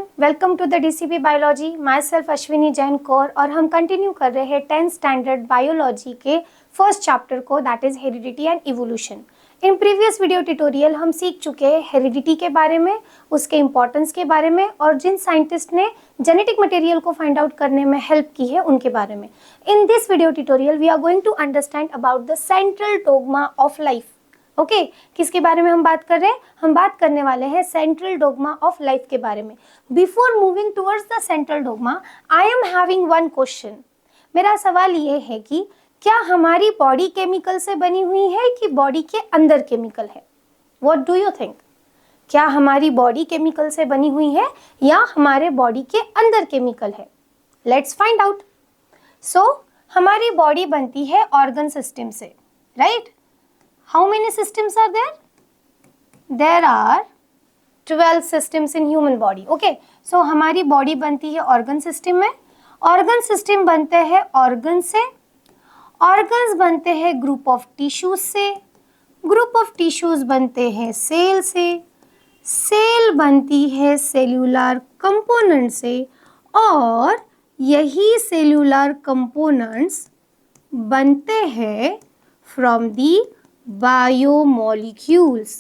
Everyone, welcome to the DCB biology. Myself Ashwini Jain Kaur और हम continue कर रहे हैं 10th स्टैंडर्ड बायोलॉजी के फर्स्ट चैप्टर को, that is heredity and evolution. In previous video tutorial हम सीख चुके हैं हेरिडिटी के बारे में, उसके इंपॉर्टेंस के बारे में और जिन साइंटिस्ट ने जेनेटिक मटेरियल को फाइंड आउट करने में हेल्प की है उनके बारे में। In this video tutorial we are going to understand about the central dogma of life. Okay, किसके बारे में हम बात कर रहे हैं? हम बात करने वाले हैं सेंट्रल डोग्मा ऑफ लाइफ के बारे में। Before moving towards the central dogma, I am having one question. मेरा सवाल ये है कि क्या हमारी बॉडी केमिकल से बनी हुई है कि बॉडी के अंदर केमिकल है? What do you think? क्या हमारी बॉडी केमिकल से बनी हुई है या हमारे बॉडी के अंदर केमिकल है? Let's find out. सो हमारी बॉडी बनती है ऑर्गन सिस्टम से, right? How many systems are there? There are 12 systems in human body. Okay, so हमारी बॉडी बनती है ऑर्गन सिस्टम में। ऑर्गन सिस्टम बनते हैं ऑर्गन से, ऑर्गन्स बनते हैं ग्रुप ऑफ टिश्यूज से, ग्रुप ऑफ टिश्यूज बनते हैं सेल से, सेल बनती है सेल्यूलर कंपोनेंट से और यही सेल्यूलर कंपोनेंट्स बनते हैं from the biomolecules.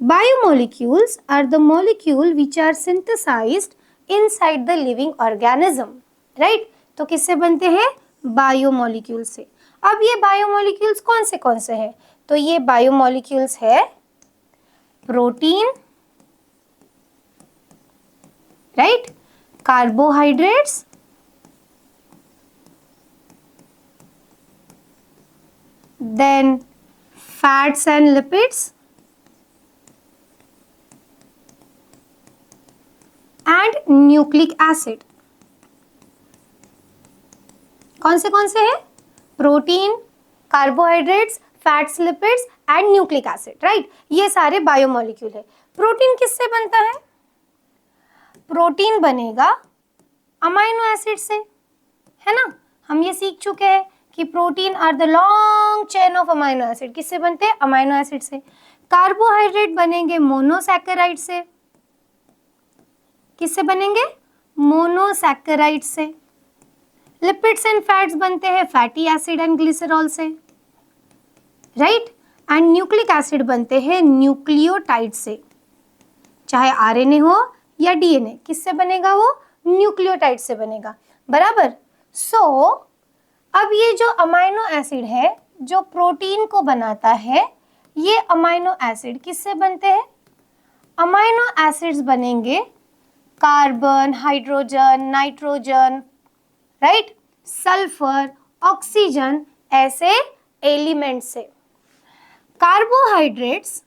Biomolecules are the molecule which are synthesized inside the living organism, right? तो किससे बनते हैं? बायोमोलिक्यूल से। अब ये बायोमोलिक्यूल्स कौन से हैं? तो ये बायोमोलिक्यूल्स है protein, right, carbohydrates, then fats and lipids and nucleic acid. कौन से हैं? Protein, carbohydrates, fats, lipids and nucleic acid, right? ये सारे बायोमोलिक्यूल है। प्रोटीन किससे बनता है? प्रोटीन बनेगा अमाइनो एसिड से, है ना? हम ये सीख चुके हैं कि protein are the long chain of amino acid. किससे बनते हैं? अमाइनो एसिड से। कार्बोहाइड्रेट बनेंगे मोनोसैकेराइड से। किससे बनेंगे? मोनोसैकेराइड से। लिपिड्स एंड फैट्स बनते हैं फैटी एसिड एंड ग्लिसरॉल से, राइट? एंड न्यूक्लिक एसिड बनते हैं न्यूक्लियोटाइड से। चाहे आरएनए हो या डीएनए, किससे बनेगा वो? न्यूक्लियोटाइड से बनेगा, बराबर? सो अब ये जो अमाइनो एसिड है जो प्रोटीन को बनाता है, ये अमाइनो एसिड किससे बनते हैं? अमाइनो एसिड्स बनेंगे carbon, hydrogen, nitrogen, right, sulphur, oxygen, ऐसे एलिमेंट से। कार्बोहाइड्रेट्स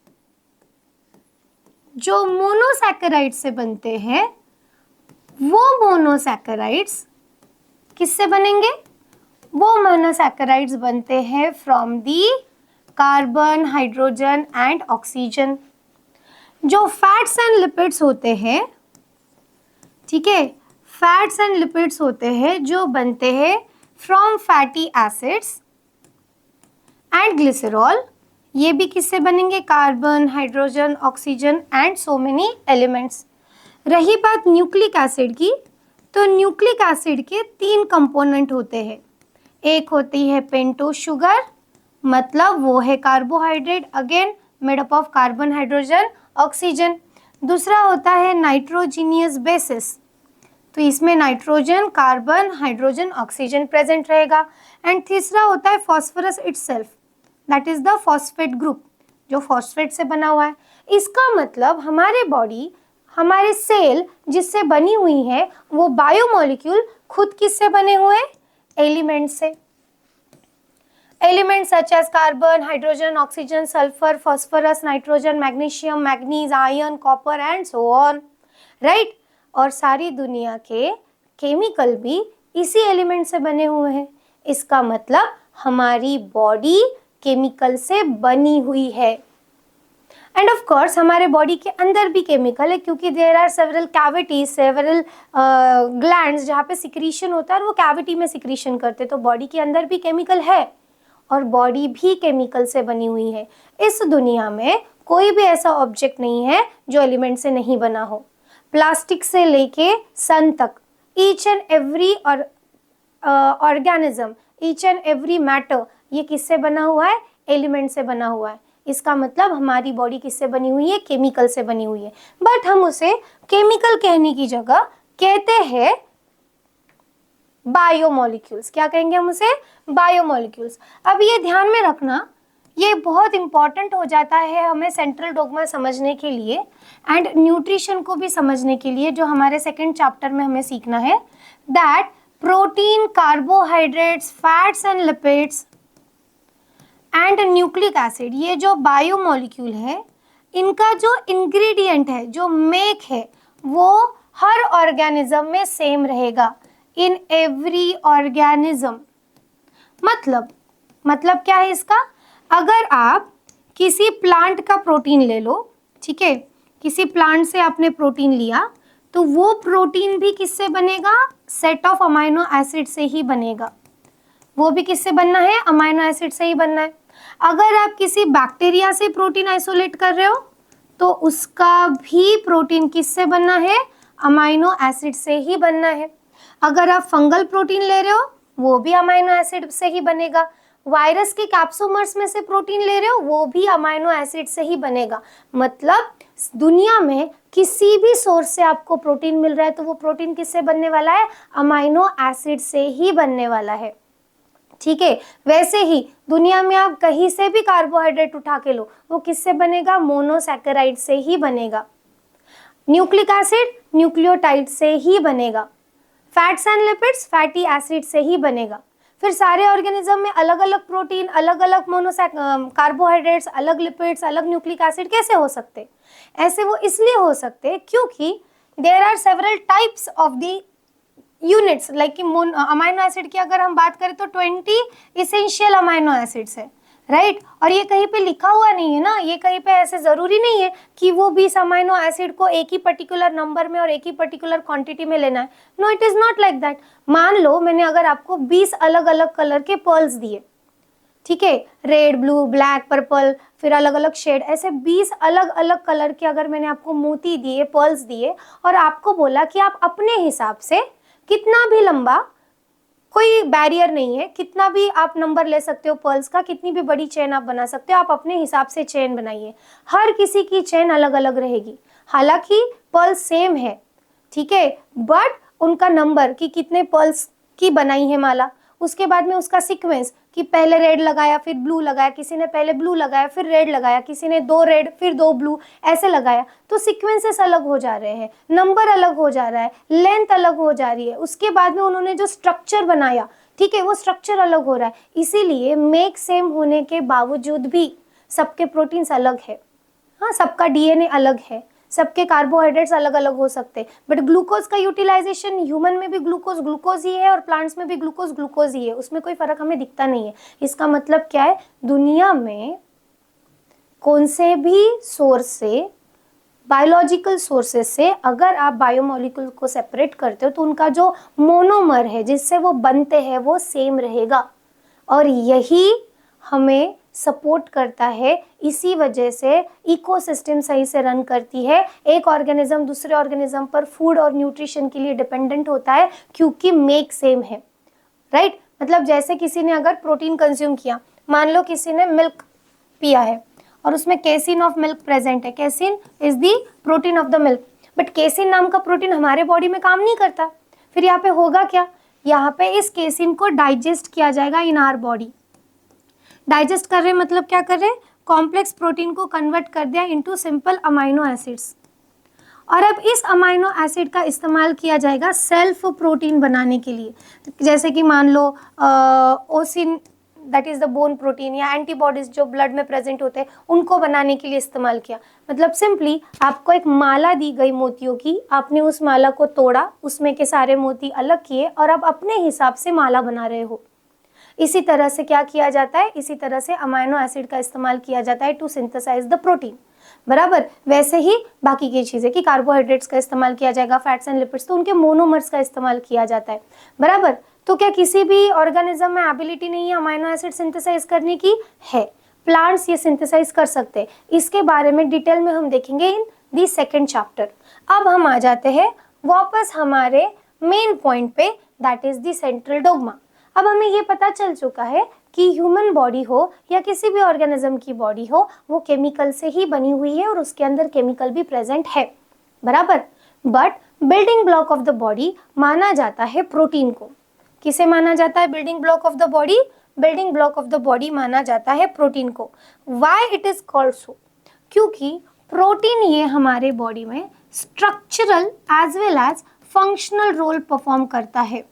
जो मोनोसैकेराइड से बनते हैं, वो मोनोसैकेराइड्स किससे बनेंगे? वो मोनोसैकेराइड्स बनते हैं from the carbon, hydrogen and oxygen. जो फैट्स एंड लिपिड्स होते हैं, ठीक है, फैट्स एंड लिपिड्स होते हैं जो बनते हैं from fatty acids and glycerol. ये भी किससे बनेंगे? Carbon, hydrogen, oxygen and so many elements. रही बात न्यूक्लिक एसिड की, तो न्यूक्लिक एसिड के 3 कंपोनेंट होते हैं। एक होती है पेंटोज शुगर, मतलब वो है carbohydrate, again made up of carbon, hydrogen, oxygen. दूसरा होता है नाइट्रोजीनियस बेसिस, तो इसमें nitrogen, carbon, hydrogen, oxygen present रहेगा। एंड तीसरा होता है phosphorus itself, that is the phosphate group, जो फॉस्फेट से बना हुआ है। इसका मतलब हमारे बॉडी, हमारे सेल जिससे बनी हुई है, वो बायोमोलिक्यूल खुद किससे बने हुए हैं? एलिमेंट से। Element such as carbon, hydrogen, oxygen, sulphur, phosphorus, nitrogen, magnesium, manganese, iron, copper and so on, right? और सारी दुनिया के केमिकल भी इसी एलिमेंट से बने हुए हैं। इसका मतलब हमारी बॉडी केमिकल से बनी हुई है। एंड ऑफ कोर्स हमारे बॉडी के अंदर भी केमिकल है, क्योंकि there are several cavities, several glands जहाँ पे सिक्रीशन होता है और वो कैविटी में सिक्रीशन करते हैं। तो बॉडी के अंदर भी केमिकल है और बॉडी भी केमिकल से बनी हुई है। इस दुनिया में कोई भी ऐसा ऑब्जेक्ट नहीं है जो एलिमेंट से नहीं बना हो। प्लास्टिक से लेके सन तक, each and every organism, each and every matter, ये किससे बना हुआ है? एलिमेंट से बना हुआ है। इसका मतलब हमारी बॉडी किससे बनी हुई है? केमिकल से बनी हुई है। बट हम उसे केमिकल कहने की जगह कहते हैं बायोमोलिक्यूल्स। क्या कहेंगे हम उसे? बायोमोलिक्यूल्स। अब ये ध्यान में रखना, ये बहुत इंपॉर्टेंट हो जाता है हमें सेंट्रल डोग्मा समझने के लिए एंड न्यूट्रिशन को भी समझने के लिए, जो हमारे सेकंड चैप्टर में हमें सीखना है, that protein, carbohydrates, fats and lipids and nucleic acid, ये जो बायोमोलिक्यूल है, इनका जो इंग्रेडिएंट है, जो मेक है, वो हर ऑर्गेनिज्म में सेम रहेगा, इन एवरी ऑर्गेनिज्म। मतलब क्या है इसका? अगर आप किसी प्लांट का प्रोटीन ले लो, ठीक है, किसी प्लांट से आपने प्रोटीन लिया, तो वो प्रोटीन भी किससे बनेगा? सेट ऑफ अमाइनो एसिड से ही बनेगा। वो भी किससे बनना है? अमाइनो एसिड से ही बनना है। अगर आप किसी बैक्टीरिया से प्रोटीन आइसोलेट कर रहे हो, तो उसका भी प्रोटीन किससे बनना है? अमाइनो एसिड से ही बनना है। अगर आप फंगल प्रोटीन ले रहे हो, वो भी अमाइनो एसिड से ही बनेगा। वायरस के कैप्सोमर्स में से प्रोटीन ले रहे हो, वो भी अमाइनो एसिड से ही बनेगा। मतलब दुनिया में किसी भी सोर्स से आपको प्रोटीन मिल रहा है, तो वो प्रोटीन किससे बनने वाला है? अमाइनो एसिड से ही बनने वाला है। ठीक है, वैसे ही दुनिया में आप कहीं से भी कार्बोहाइड्रेट उठा के लो, वो किससे बनेगा? मोनोसैकेराइड से ही बनेगा। न्यूक्लिक एसिड न्यूक्लियोटाइड से ही बनेगा। Fats and lipids fatty acid से ही बनेगा। फिर सारे ऑर्गेनिज्म में अलग अलग प्रोटीन, अलग अलग कार्बोहाइड्रेट्स, अलग लिपिड्स, अलग न्यूक्लिक एसिड कैसे हो सकते? ऐसे वो इसलिए हो सकते क्योंकि there are several types of the units, like कि अमाइनो एसिड की अगर हम बात करें तो 20 इसेंशियल अमाइनो एसिड्स है, राइट। और ये कहीं पे लिखा हुआ नहीं है ना, ये कहीं पे ऐसे जरूरी नहीं है कि वो 20 अमाइनो एसिड को एक ही पर्टिकुलर नंबर में और एक ही पर्टिकुलर क्वांटिटी में लेना है। No, it is not like that. मान लो मैंने अगर आपको 20 अलग अलग कलर के पर्ल्स दिए, ठीक है, रेड, ब्लू, ब्लैक, पर्पल, फिर अलग अलग शेड, ऐसे 20 अलग अलग कलर के अगर मैंने आपको मोती दिए, पर्ल्स दिए, और आपको बोला कि आप अपने हिसाब से कितना भी लंबा, कोई बैरियर नहीं है, कितना भी आप नंबर ले सकते हो पर्ल्स का, कितनी भी बड़ी चेन आप बना सकते हो, आप अपने हिसाब से चेन बनाइए। हर किसी की चेन अलग अलग रहेगी, हालांकि पर्ल्स सेम है, ठीक है, बट उनका नंबर कि कितने पर्ल्स की बनाई है माला, उसके बाद में उसका सीक्वेंस कि पहले रेड लगाया फिर ब्लू लगाया, किसी ने पहले ब्लू लगाया फिर रेड लगाया, किसी ने 2 रेड फिर 2 ब्लू ऐसे लगाया, तो सीक्वेंसेस अलग हो जा रहे हैं, नंबर अलग हो जा रहा है, लेंथ अलग हो जा रही है, उसके बाद में उन्होंने जो स्ट्रक्चर बनाया, ठीक है, वो स्ट्रक्चर अलग हो रहा है। इसीलिए मेक सेम होने के बावजूद भी सबके प्रोटीन्स अलग है, हाँ, सबका डीएनए अलग है, सबके कार्बोहाइड्रेट्स अलग अलग हो सकते हैं, बट ग्लूकोज का यूटिलाइजेशन ह्यूमन में भी ग्लूकोज ग्लूकोज ही है और प्लांट्स में भी ग्लूकोज ग्लूकोज ही है, उसमें कोई फर्क हमें दिखता नहीं है। इसका मतलब क्या है? दुनिया में कौन से भी सोर्स से, बायोलॉजिकल सोर्सेस से अगर आप बायोमोलिक्यूल को सेपरेट करते हो, तो उनका जो मोनोमर है जिससे वो बनते हैं वो सेम रहेगा, और यही हमें सपोर्ट करता है। इसी वजह से इकोसिस्टम सही से रन करती है, एक ऑर्गेनिज्म दूसरे ऑर्गेनिज्म पर फूड और न्यूट्रिशन के लिए डिपेंडेंट होता है, क्योंकि मेक सेम है, राइट। मतलब जैसे किसी ने अगर प्रोटीन कंज्यूम किया, मान लो किसी ने मिल्क पिया है और उसमें केसिन ऑफ मिल्क प्रेजेंट है, casein is the protein of the milk, but casein नाम का प्रोटीन हमारे बॉडी में काम नहीं करता। फिर यहाँ पे होगा क्या? यहाँ पे इस केसिन को डाइजेस्ट किया जाएगा इन आवर बॉडी। डाइजेस्ट कर रहे मतलब क्या कर रहे? कॉम्प्लेक्स प्रोटीन को कन्वर्ट कर दिया इनटू सिंपल अमाइनो एसिड्स, और अब इस अमाइनो एसिड का इस्तेमाल किया जाएगा सेल्फ प्रोटीन बनाने के लिए। जैसे कि मान लो ossein, that is the bone protein, या एंटीबॉडीज जो ब्लड में प्रेजेंट होते हैं, उनको बनाने के लिए इस्तेमाल किया। मतलब सिंपली आपको एक माला दी गई मोतियों की, आपने उस माला को तोड़ा, उसमें के सारे मोती अलग किए और अब अपने हिसाब से माला बना रहे हो। इसी तरह से क्या किया जाता है? इसी तरह से अमाइनो एसिड का इस्तेमाल किया जाता है टू सिंथेसाइज द प्रोटीन, बराबर। वैसे ही बाकी की चीज़ें कि कार्बोहाइड्रेट्स का इस्तेमाल किया जाएगा, फैट्स एंड लिपिड्स, तो उनके मोनोमर्स का इस्तेमाल किया जाता है, बराबर। तो क्या किसी भी ऑर्गेनिज्म में एबिलिटी नहीं है अमाइनो एसिड सिंथेसाइज करने की? है, प्लांट्स ये सिंथेसाइज कर सकते हैं। इसके बारे में डिटेल में हम देखेंगे इन द सेकेंड चैप्टर। अब हम आ जाते हैं वापस हमारे मेन पॉइंट पे, that is the central dogma. अब हमें ये पता चल चुका है कि ह्यूमन बॉडी हो या किसी भी ऑर्गेनिज्म की बॉडी हो, वो केमिकल से ही बनी हुई है और उसके अंदर केमिकल भी प्रेजेंट है, बराबर। But building block of the body माना जाता है प्रोटीन को। किसे माना जाता है building block of the body? Building block of the body माना जाता है प्रोटीन को। Why it is called so? क्योंकि प्रोटीन ये हमारे बॉडी में structural as well as functional role perform करता है,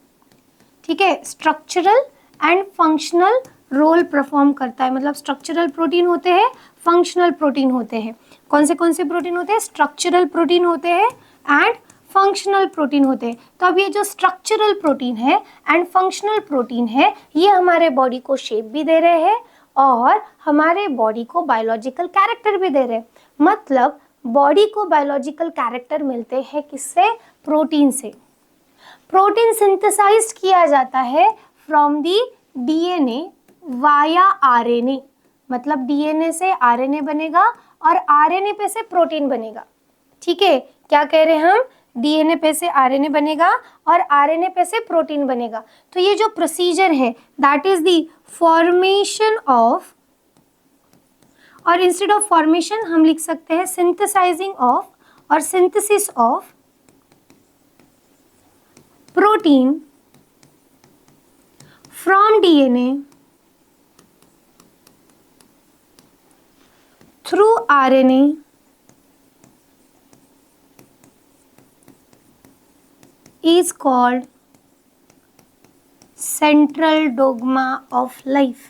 ठीक है। Structural and functional role perform करता है, मतलब स्ट्रक्चरल प्रोटीन होते हैं, फंक्शनल प्रोटीन होते हैं। कौन से प्रोटीन होते हैं? स्ट्रक्चरल प्रोटीन होते हैं एंड फंक्शनल प्रोटीन होते हैं। तो अब ये जो स्ट्रक्चरल प्रोटीन है एंड फंक्शनल प्रोटीन है, ये हमारे बॉडी को शेप भी दे रहे हैं और हमारे बॉडी को बायोलॉजिकल कैरेक्टर भी दे रहे हैं। मतलब बॉडी को बायोलॉजिकल कैरेक्टर मिलते हैं किससे? प्रोटीन से। प्रोटीन सिंथेसाइज किया जाता है from the DNA via RNA, मतलब डीएनए से आरएनए बनेगा और आरएनए पे से प्रोटीन बनेगा, ठीक है। क्या कह रहे हैं हम? डीएनए पे से आरएनए बनेगा और आरएनए पे से प्रोटीन बनेगा। तो ये जो प्रोसीजर है that is the formation of, और इंस्टेड ऑफ फॉर्मेशन हम लिख सकते हैं सिंथेसाइजिंग ऑफ और synthesis of protein from DNA through RNA is called central dogma of life।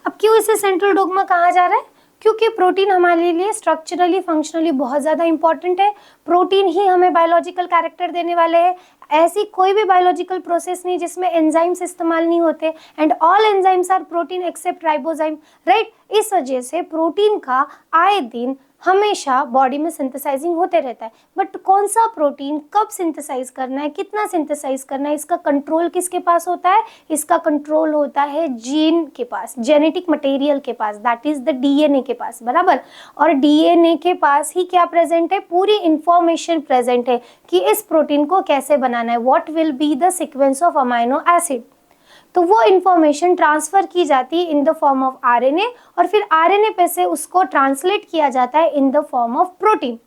अब क्यों इसे सेंट्रल डोग्मा कहा जा रहा है? क्योंकि प्रोटीन हमारे लिए स्ट्रक्चरली फंक्शनली बहुत ज़्यादा इंपॉर्टेंट है। प्रोटीन ही हमें बायोलॉजिकल कैरेक्टर देने वाले हैं। ऐसी कोई भी बायोलॉजिकल प्रोसेस नहीं जिसमें एंजाइम्स इस्तेमाल नहीं होते, and all enzymes are protein except ribozyme, right. इस वजह से प्रोटीन का आए दिन हमेशा बॉडी में सिंथेसाइजिंग होते रहता है। बट कौन सा प्रोटीन कब सिंथेसाइज करना है, कितना सिंथेसाइज करना है, इसका कंट्रोल किसके पास होता है? इसका कंट्रोल होता है जीन के पास, जेनेटिक मटेरियल के पास, दैट इज द डीएनए के पास, बराबर। और डीएनए के पास ही क्या प्रेजेंट है? पूरी इंफॉर्मेशन प्रेजेंट है कि इस प्रोटीन को कैसे बनाना है, what will be the sequence of amino acid. तो वो इंफॉर्मेशन ट्रांसफर की जाती है in the form of RNA और फिर आरएनए पे से उसको ट्रांसलेट किया जाता है in the form of protein.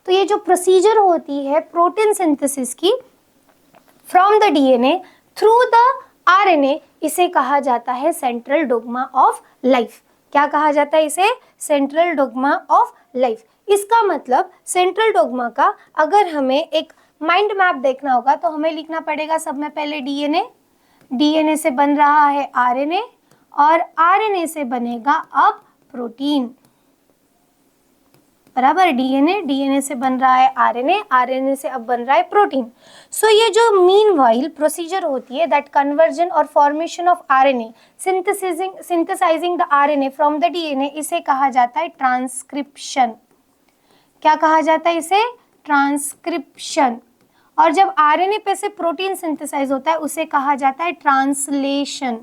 तो ये जो प्रोसीजर होती है प्रोटीन सिंथेसिस की from the DNA through the RNA, इसे कहा जाता है सेंट्रल डोग्मा ऑफ लाइफ। क्या कहा जाता है इसे? Central dogma of life. इसका मतलब सेंट्रल डोग्मा का अगर हमें एक माइंड मैप देखना होगा तो हमें लिखना पड़ेगा सब में पहले डीएनए, डीएनए से बन रहा है आरएनए और आरएनए से बनेगा अब प्रोटीन, बराबर। डीएनए से बन रहा है आरएनए, आरएनए से अब बन रहा है प्रोटीन। सो ये जो मीनवाइल प्रोसीजर होती है दैट कन्वर्जन और formation of RNA, synthesising the RNA from the DNA, इसे कहा जाता है ट्रांसक्रिप्शन। क्या कहा जाता है इसे? ट्रांसक्रिप्शन। और जब आरएनए पे से प्रोटीन सिंथेसाइज होता है उसे कहा जाता है ट्रांसलेशन।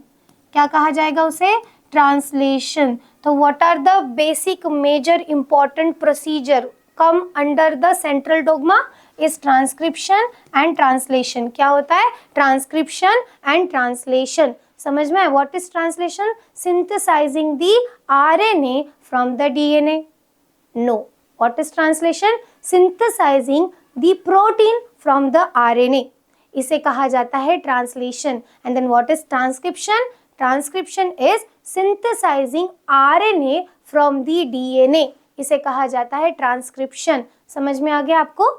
क्या कहा जाएगा उसे? ट्रांसलेशन। तो what are the basic major important procedure come under the central dogma is transcription and translation. क्या होता है? Transcription and translation. समझ में? What is translation? Synthesising the RNA from the DNA. No, what is translation? Synthesising the protein from the RNA, इसे कहा जाता है translation. And then what is transcription? Transcription is synthesising RNA from the DNA, इसे कहा जाता है transcription. समझ में आ गया आपको?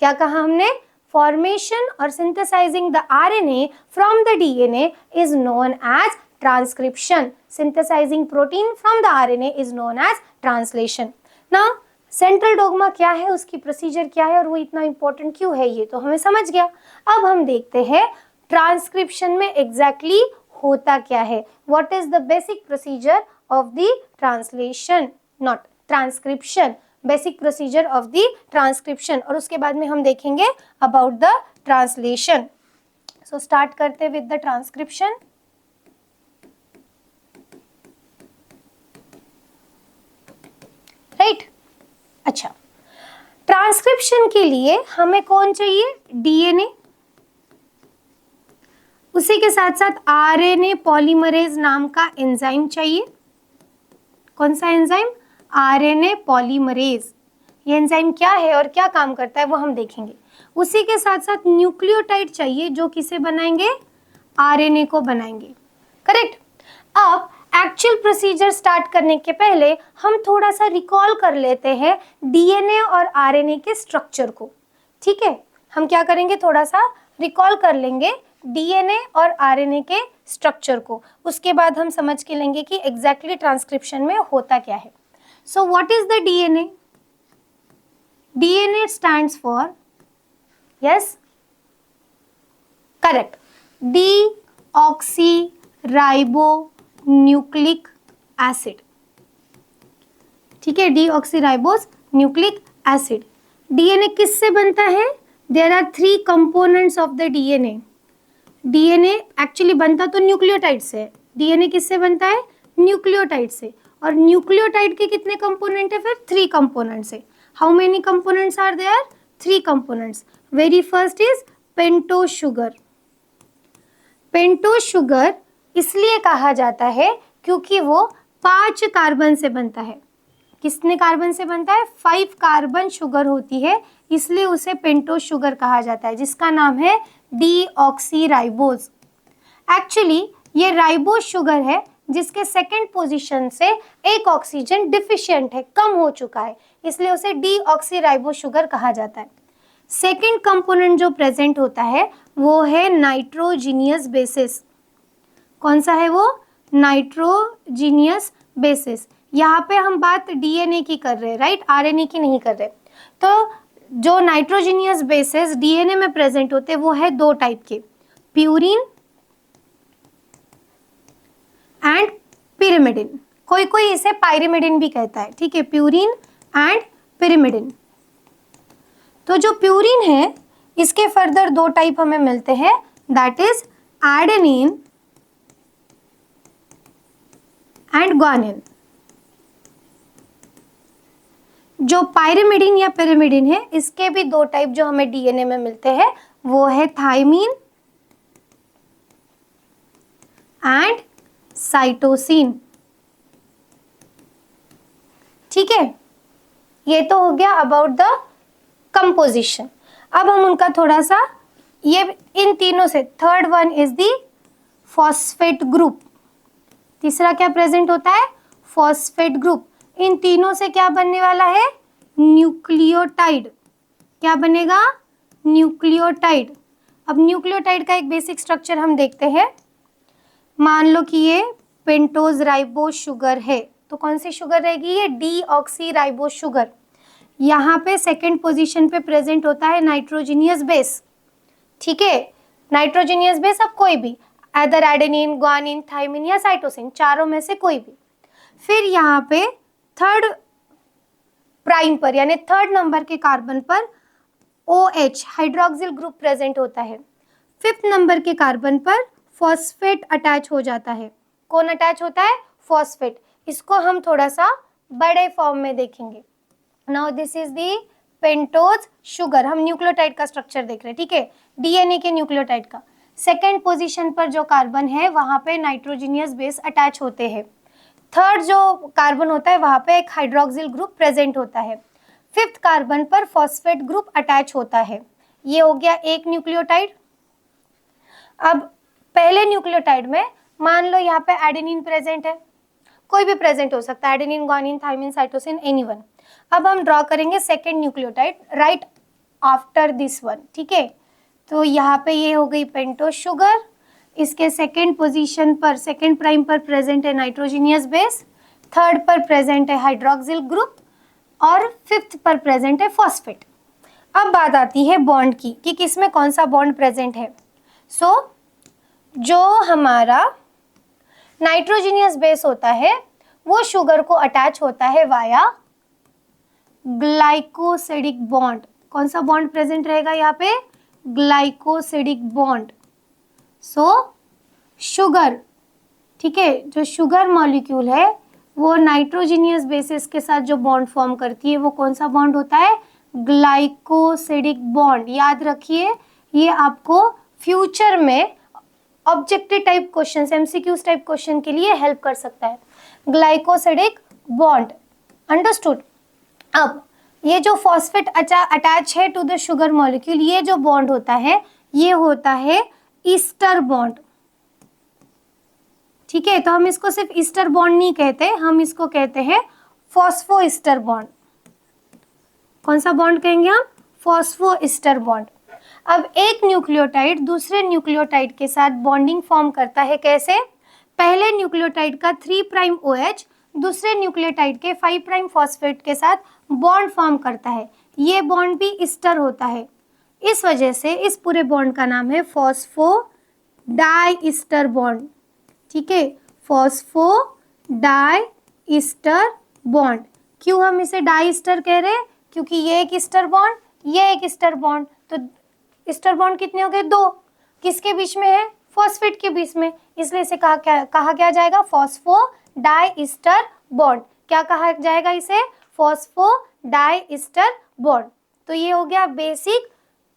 क्या कहा हमने? फॉर्मेशन और synthesising the RNA from the DNA is known as transcription. Synthesising protein from the RNA is known as translation. Now central dogma क्या है, उसकी प्रोसीजर क्या है और वो इतना इंपॉर्टेंट क्यों है, ये तो हमें समझ गया। अब हम देखते हैं ट्रांसक्रिप्शन में एग्जैक्टली होता क्या है। What is the basic procedure of the translation, not transcription, basic procedure of the transcription. और उसके बाद में हम देखेंगे about the translation. So start करते विद द ट्रांसक्रिप्शन। अच्छा, ट्रांसक्रिप्शन के लिए हमें कौन चाहिए? डीएनए, उसी के साथ साथ आरएनए पॉलीमरेज नाम का एंजाइम चाहिए। कौन सा एंजाइम? RNA polymerase. ये एंजाइम क्या है और क्या काम करता है वो हम देखेंगे। उसी के साथ साथ न्यूक्लियोटाइड चाहिए जो किसे बनाएंगे? आरएनए को बनाएंगे। करेक्ट। अब एक्चुअल प्रोसीजर स्टार्ट करने के पहले हम थोड़ा सा रिकॉल कर लेते हैं डीएनए और आरएनए के स्ट्रक्चर को। ठीक है, हम क्या करेंगे? थोड़ा सा रिकॉल कर लेंगे डीएनए और आरएनए के स्ट्रक्चर को। उसके बाद हम समझ के लेंगे कि एग्जैक्टली ट्रांसक्रिप्शन में होता क्या है। So what is the DNA? DNA stands for, yes correct, deoxyribonucleic acid. ठीक है, डीऑक्सीराइबोस न्यूक्लिक एसिड। डीएनए किससे बनता है? There are 3 components of the DNA. DNA actually बनता तो न्यूक्लियोटाइड से है। डीएनए किससे बनता है? न्यूक्लियोटाइड से। और न्यूक्लियोटाइड के कितने कंपोनेंट है? फिर 3 कंपोनेंट्स है। How many components are there? 3 components. Very first is pentose sugar. Pentose sugar इसलिए कहा जाता है क्योंकि वो 5 कार्बन से बनता है। कितने कार्बन से बनता है? 5 कार्बन शुगर होती है, इसलिए उसे पेंटोज शुगर कहा जाता है, जिसका नाम है डीऑक्सीराइबोज। एक्चुअली ये राइबोज शुगर है जिसके सेकंड पोजीशन से एक ऑक्सीजन डिफिशिएंट है, कम हो चुका है, इसलिए उसे डीऑक्सीराइबोज शुगर कहा जाता है। सेकंड कंपोनेंट जो प्रेजेंट होता है वो है नाइट्रोजीनियस बेसिस। कौन सा है वो? Nitrogenous basis. यहाँ पे हम बात डीएनए की कर रहे हैं, राइट, आरएनए की नहीं कर रहे। तो जो नाइट्रोजीनियस बेसिस डीएनए में प्रेजेंट होते हैं वो है 2 टाइप के, प्यूरिन एंड पिरिमिडिन। कोई कोई इसे पायरिमिडिन भी कहता है। ठीक है, प्यूरिन एंड पिरिमिडिन। तो जो प्यूरिन है इसके फर्दर 2 टाइप हमें मिलते हैं, that is adenine and guanine. जो पायरिमिडिन या पिरिमिडिन है इसके भी 2 टाइप जो हमें डीएनए में मिलते हैं वो है थायमीन एंड साइटोसिन। ठीक है, ये तो हो गया अबाउट द कंपोजिशन। अब हम उनका थोड़ा सा, ये इन तीनों से third one is the phosphate group. तीसरा क्या प्रेजेंट होता है? Phosphate group. इन तीनों से क्या बनने वाला है? न्यूक्लियोटाइड। क्या बनेगा? न्यूक्लियोटाइड। अब न्यूक्लियोटाइड का एक बेसिक स्ट्रक्चर हम देखते हैं। मान लो कि ये पेंटोज राइबोज शुगर है, तो कौन सी शुगर रहेगी? ये डीऑक्सीराइबोज शुगर। यहाँ पे सेकेंड पोजीशन पे प्रेजेंट होता है नाइट्रोजीनियस बेस। ठीक है, नाइट्रोजीनियस बेस अब कोई भी, अदर एडेनिन, ग्वानिन, थायमिन या साइटोसिन, चारों में से कोई भी। फिर यहाँ पे थर्ड प्राइम पर यानी थर्ड नंबर के कार्बन पर OH हाइड्रोक्सिल ग्रुप प्रेजेंट होता है। फिफ्थ नंबर के कार्बन पर फॉस्फेट अटैच हो जाता है। कौन अटैच होता है? फॉस्फेट। इसको हम थोड़ा सा बड़े फॉर्म में देखेंगे। Now this is the pentose sugar. हम न्यूक्लियोटाइड का स्ट्रक्चर देख रहे हैं। ठीक है, डीएनए के न्यूक्लियोटाइड का। सेकेंड पोजीशन पर जो कार्बन है वहां पे नाइट्रोजीनियस बेस अटैच होते हैं। थर्ड जो कार्बन होता है वहां पे एक हाइड्रोक्सिल ग्रुप प्रेजेंट होता है। फिफ्थ कार्बन पर फॉस्फेट ग्रुप अटैच होता है। ये हो गया एक न्यूक्लियोटाइड। अब पहले न्यूक्लियोटाइड में मान लो यहाँ पे एडेनिन प्रेजेंट है, कोई भी प्रेजेंट हो सकता है, adenine, guanine, thymine, cytosine, anyone. अब हम ड्रॉ करेंगे second nucleotide right after this one. ठीक है, तो यहाँ पे ये हो गई पेंटोज शुगर। इसके सेकेंड पोजीशन पर, सेकेंड प्राइम पर प्रेजेंट है नाइट्रोजीनियस बेस, थर्ड पर प्रेजेंट है हाइड्रोक्सिल ग्रुप और फिफ्थ पर प्रेजेंट है फॉस्फेट। अब बात आती है बॉन्ड की कि किसमें कौन सा बॉन्ड प्रेजेंट है। सो जो हमारा नाइट्रोजीनियस बेस होता है वो शुगर को अटैच होता है वाया ग्लाइकोसिडिक बॉन्ड। कौन सा बॉन्ड प्रेजेंट रहेगा यहाँ पे? Glycosidic bond. सो शुगर, ठीक है, जो शुगर मॉलिक्यूल है वो नाइट्रोजीनियस बेसिस के साथ जो बॉन्ड फॉर्म करती है वो कौन सा बॉन्ड होता है? Glycosidic bond. याद रखिए, ये आपको फ्यूचर में objective type question, MCQs type question के लिए हेल्प कर सकता है। Glycosidic bond, understood. अब ये जो फॉस्फेट अटैच है टू द शुगर मॉलिक्यूल, ये जो बॉन्ड होता है ये होता है ईस्टर बॉन्ड। ठीक है, तो हम इसको सिर्फ ईस्टर बॉन्ड नहीं कहते, हम इसको कहते हैं फॉस्फोईस्टर बॉन्ड। कौन सा बॉन्ड कहेंगे हम? फॉस्फोईस्टर बॉन्ड। अब एक न्यूक्लियोटाइड दूसरे न्यूक्लियोटाइड के साथ बॉन्डिंग फॉर्म करता है। कैसे? पहले न्यूक्लियोटाइड का 3' OH दूसरे न्यूक्लियोटाइड के 5' फॉस्फेट के साथ बॉन्ड फॉर्म करता है। ये बॉन्ड भी ईस्टर होता है। इस वजह से इस पूरे बॉन्ड का नाम है फॉस्फोडाइईस्टर बॉन्ड। ठीक है, फॉस्फोडाइईस्टर बॉन्ड। क्यों हम इसे डाइईस्टर कह रहे हैं? क्योंकि ये एक ईस्टर बॉन्ड, ये एक ईस्टर बॉन्ड, तो ईस्टर बॉन्ड कितने हो गए? 2। किसके बीच में है? फॉस्फेट के बीच में, इसलिए इसे कहा क्या जाएगा? फॉस्फोडाइईस्टर बॉन्ड। क्या कहा जाएगा इसे? फॉस्फोडाइईस्टर बॉन्ड। तो ये हो गया basic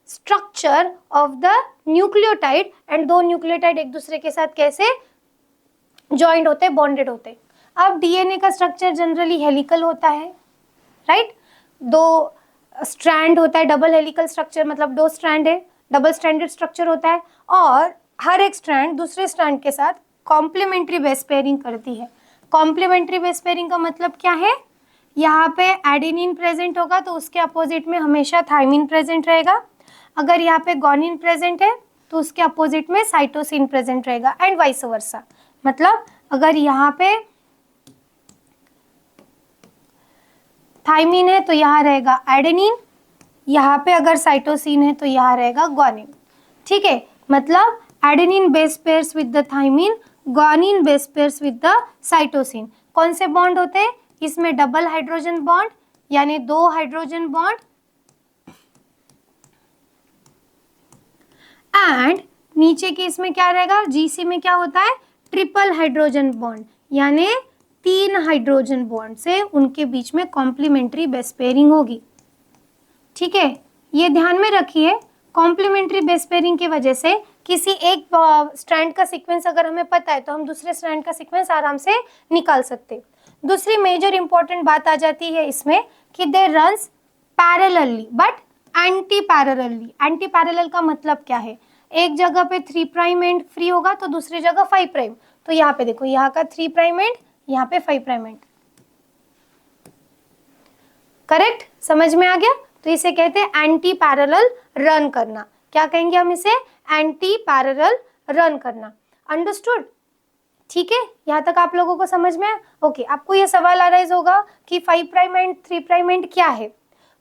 structure of the nucleotide. And दो न्यूक्लियोटाइड एक दूसरे के साथ कैसे ज्वाइंट होते, बॉन्डेड होते। अब डीएनए का स्ट्रक्चर जनरली हेलिकल होता है, राइट? 2 स्ट्रैंड होता है, डबल हेलिकल स्ट्रक्चर, मतलब 2 स्ट्रैंड है, डबल स्ट्रैंडेड स्ट्रक्चर होता है। और हर एक स्ट्रैंड दूसरे स्ट्रैंड के साथ कॉम्प्लीमेंट्री बेस पेयरिंग करती है। कॉम्प्लीमेंट्री बेस पेयरिंग का मतलब क्या है? यहाँ पे एडेनिन प्रेजेंट होगा तो उसके अपोजिट में हमेशा थाइमिन प्रेजेंट रहेगा। अगर यहाँ पे गोनिन प्रेजेंट है तो उसके अपोजिट में साइटोसिन प्रेजेंट रहेगा, एंड वाइस वर्सा। मतलब अगर यहाँ पे थाइमिन है तो यहाँ रहेगा एडेनिन, यहाँ पे अगर साइटोसिन है तो यहाँ रहेगा ग्वानिन। ठीक है, मतलब adenine base pairs with the thymine, guanine base pairs with the cytosine. कौन से बॉन्ड होते हैं इसमें? डबल हाइड्रोजन बॉन्ड, यानी 2 हाइड्रोजन बॉन्ड, एंड नीचे के इसमें क्या रहेगा? जीसी में क्या होता है? ट्रिपल हाइड्रोजन बॉन्ड, यानी 3 हाइड्रोजन बॉन्ड से उनके बीच में कॉम्प्लीमेंट्री बेस पेयरिंग होगी। ठीक है, ये ध्यान में रखिए। कॉम्प्लीमेंट्री बेस पेयरिंग की वजह से किसी एक स्ट्रैंड का सीक्वेंस अगर हमें पता है तो हम दूसरे स्ट्रैंड का सीक्वेंस आराम से निकाल सकते। दूसरी मेजर इंपॉर्टेंट बात आ जाती है इसमें कि they runs parallelly but anti parallelly. Anti parallel का मतलब क्या है? एक जगह पे 3' एंड फ्री होगा तो दूसरी जगह 5'। तो यहाँ पे देखो, यहाँ का 3' एंड, यहाँ पे 5' एंड। करेक्ट, समझ में आ गया? तो इसे कहते हैं एंटी पैरेलल रन करना। क्या कहेंगे हम इसे? एंटी पैरेलल रन करना। अंडरस्टूड? ठीक है, यहाँ तक आप लोगों को समझ में आया? ओके, आपको ये सवाल अराइज होगा कि 5' एंड 3' एंड क्या है।